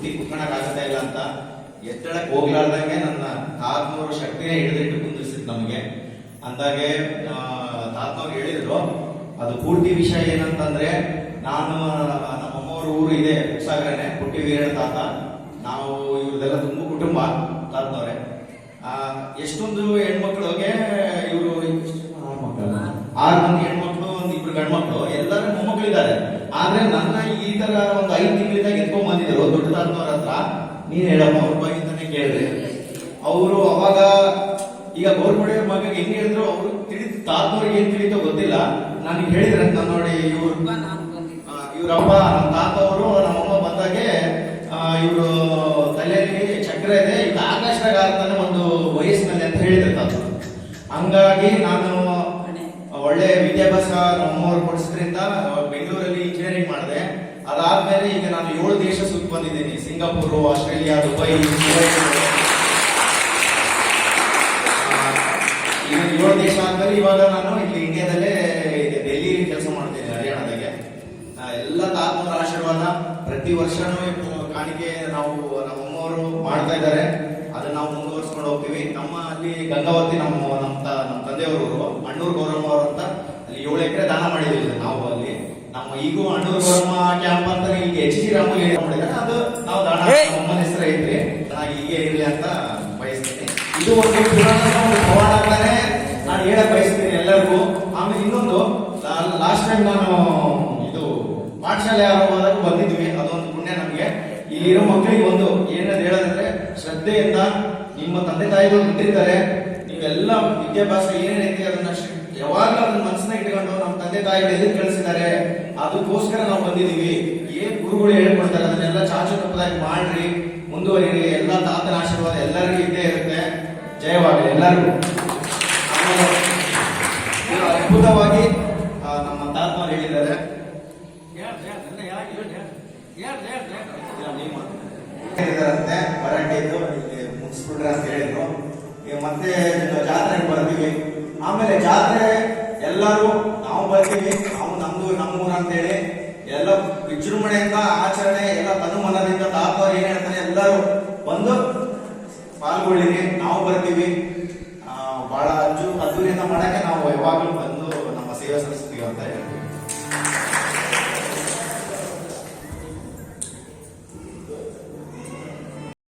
ಪೂರ್ತಿ ಕುತ್ಕೊಳಕ್ ಆಗ್ತಾ ಇಲ್ಲ ಅಂತ ಎತ್ತಡಕ್ಕೆ ಹೋಗ್ಲಾರ್ದಂಗೆ ನನ್ನ ತಾತನವರು ಶಕ್ತಿನೇ ಹಿಡಿದಿಟ್ಟು ಕುಂದಿಸಿದ್ ನಮಗೆ. ಅಂದಾಗೆ ತಾತನವ್ರು ಹೇಳಿದ್ರು, ಅದು ಪೂರ್ತಿ ವಿಷಯ ಏನಂತಂದ್ರೆ, ನಾನು ನಮ್ಮಮ್ಮವ್ರ ಊರು ಇದೆ ಉಪ್ಸಾಗರನೆ, ಪುಟ್ಟಿ ವೀರಣ್ಣ ತಾತ. ನಾವು ಇವ್ರದೆಲ್ಲ ತುಂಬ ಕುಟುಂಬ ತಾತನವ್ರೆ. ಎಷ್ಟೊಂದು ಹೆಣ್ಮಕ್ಳಿಗೆ ಇವರು 6 ಮಂದಿ ಹೆಣ್ಮಕ್ಳು, 1 2 ಗಂಡ್ಮಕ್ಳು, ಎಲ್ಲರೂ ಮೊಮ್ಮಕ್ಳಿದ್ದಾರೆ. ಆದ್ರೆ ನನ್ನ ಈ ತರ ಒಂದು 5 ತಿಂಗಳಿಂದ ಎತ್ಕೊಂಡ್ ಬಂದಿದ್ರು ದೊಡ್ಡ ತಾತನವ್ರ ಹತ್ರ. ನೀನ್ ಹೇಳಮ್ಮ ಅವ್ರ ಬಗ್ಗೆ ಅಂತಾನೆ ಕೇಳಿದ್ರೆ ಅವರು ಅವಾಗ ಈಗ ಗೌರ್ಮೆಂಟ್ ಮಗ ಹೆಂಗ್ ಹೇಳಿದ್ರು ಅವ್ರು ತಿಳಿದು ತಾತನವ್ರಿಗೆ ಏನ್ ತಿಳಿತೋ ಗೊತ್ತಿಲ್ಲ. ನನಗೆ ಹೇಳಿದ್ರೆ ನಾನು ನೋಡಿ ಇವ್ರಪ್ಪ ನಮ್ಮ ತಾತ ಅವರು ನಮ್ಮಮ್ಮ ಬಂದಾಗೆ ಇವರು ತಲೆಯಲ್ಲಿ ಚಕ್ರ ಇದೆ, ಈಗ ಆಕಾಶದಾಗ ಆಗ್ತಾನೆ ಒಂದು ವಯಸ್ಸಿನಲ್ಲಿ ಅಂತ ಹೇಳಿದ್ರೆ ತಾತ. ಹಂಗಾಗಿ ನಾನು ಒಳ್ಳೆ ವಿದ್ಯಾಭ್ಯಾಸ ನಮ್ಮವ್ರು ಕೊಡಿಸಿದ್ರಿಂದ ಬೆಂಗಳೂರಲ್ಲಿ ಇಂಜಿನಿಯರಿಂಗ್ ಮಾಡಿದೆ. ಅದಾದ್ಮೇಲೆ ಈಗ ನಾನು 7 ದೇಶ ಸುತ್ತ ಬಂದಿದ್ದೀನಿ. Singapore, Australia, Dubai. ಈಗ 7 ದೇಶ ಆದ್ಮೇಲೆ ಇವಾಗ ನಾನು ಇಲ್ಲಿ ಇಂಡಿಯಾದಲ್ಲೇ ಡೆಲ್ಲಿ ಕೆಲಸ ಮಾಡ್ತೀನಿ, ಹರಿಯಾಣದಾಗೆ. ಎಲ್ಲ ತಾತನವರ ಆಶೀರ್ವಾದ. ಪ್ರತಿ ವರ್ಷನೂ ಕಾಣಿಕೆ ನಾವು ನಮ್ಮಮ್ಮವರು ಮಾಡ್ತಾ ಇದ್ದಾರೆ, ಅದನ್ನ ನಾವು ಮುಂದುವರ್ಸ್ಕೊಂಡು ಹೋಗ್ತೀವಿ. ನಮ್ಮ ಅಲ್ಲಿ ಗಂಗಾವತಿ ನಮ್ಮ ತಂದೆಯವರು ಅಣ್ಣೂರು ಗೌರಮ್ಮ ಅವರು ಅಂತ ಅಲ್ಲಿ 7 ಎಕರೆ ದಾನ ಮಾಡಿದ್ದೀವಿ ನಾವು. ಅಲ್ಲಿ ನಮ್ಮ ಈಗೂ ಅಣ್ಣೂರು ಗೌರಮ್ಮ ಕ್ಯಾಂಪ್ ಅಂತ ಈಗ HG ರಾಮುಲಿ ಮಾಡಿದ್ದಾರೆ, ಅದು ನಾವು ದಾನ ನಮ್ಮಮ್ಮನ ಹೆಸರು ಐತ್ರಿ. ಚೆನ್ನಾಗಿ ಹೀಗೆ ಇರಲಿ ಅಂತ ಬಯಸ್ತೀನಿ. ಇದು ಒಂದು ಪವಾಡ ಅಂತಾನೆ ನಾನು ಹೇಳಕ್ ಬಯಸ್ತೀನಿ ಎಲ್ಲರಿಗೂ. ಆಮೇಲೆ ಇನ್ನೊಂದು, ಲಾಸ್ಟ್ ಟೈಮ್ ನಾನು ಇದು ಪಾಠಶಾಲೆ ಆರಂಭದಾಗ ಬಂದಿದ್ವಿ, ಅದೊಂದು ಪುಣ್ಯ ನಮ್ಗೆ. ಇಲ್ಲಿರೋ ಮಕ್ಕಳಿಗೆ ಒಂದು ಏನಂತ ಹೇಳೋದಂದ್ರೆ, ಶ್ರದ್ಧೆಯಿಂದ ನಿಮ್ಮ ತಂದೆ ತಾಯಿಗಳು ಬಿಟ್ಟಿರ್ತಾರೆ, ನೀವೆಲ್ಲ ವಿದ್ಯಾಭ್ಯಾಸ ಏನೇನೈತಿ ಅದನ್ನ ಯಾವಾಗಲೂ ಅದನ್ನ ಮನಸ್ಸನ್ನ ಇಟ್ಕೊಂಡು ನಮ್ಮ ತಂದೆ ತಾಯಿಗಳು ಎಲ್ಲಿ ಕಳಿಸಿದ್ದಾರೆ ಅದಕ್ಕೋಸ್ಕರ ನಾವು ಬಂದಿದೀವಿ. ಏನ್ ಗುರುಗಳು ಹೇಳ್ಕೊಡ್ತಾರೆ ಅದನ್ನೆಲ್ಲ ಚಾಚು ತಪ್ಪದಾಗಿ ಮಾಡ್ರಿ, ಮುಂದುವರಿರಿ. ಎಲ್ಲ ತಾತನ ಆಶೀರ್ವಾದ ಎಲ್ಲರಿಗೂ ಇದ್ದೇ ಇರುತ್ತೆ. ಜಯವಾಗಲಿ ಎಲ್ಲರಿಗೂ. ಅದ್ಭುತವಾಗಿ ನಮ್ಮ ತಾತನವ್ರು ಹೇಳಿದ್ದಾರೆ. ಬರಾಟೆದು ಮುಗಿಸ್ಬಿಟ್ರೆ ಅಂತ ಹೇಳಿದ್ರು. ಮತ್ತೆ ಜಾತ್ರೆಗೆ ಬರ್ತೀವಿ. ಆಮೇಲೆ ಜಾತ್ರೆ ಎಲ್ಲರೂ ನಾವು ಬರ್ತೀವಿ, ನಾವು ನಮ್ಮೂರ ಅಂತೇಳಿ ಎಲ್ಲ ವಿಜೃಂಭಣೆಯಿಂದ ಆಚರಣೆ, ಎಲ್ಲ ತನು ಮನದಿಂದ ತಾತನವ್ರು ಏನ್ ಹೇಳ್ತಾರೆ ಎಲ್ಲರೂ ಬಂದು ಪಾಲ್ಗೊಳ್ಳಿರಿ. ನಾವು ಬರ್ತೀವಿ. ಬಹಳ ಅದ್ದೂರಿಯಿಂದ ಮಾಡಕ್ಕೆ ನಾವು ಯಾವಾಗಲೂ ಬಂದು ನಮ್ಮ ಸೇವೆ ಸಲ್ಲಿಸ್ತೀವಿ ಅಂತ ಹೇಳ್ತೀವಿ.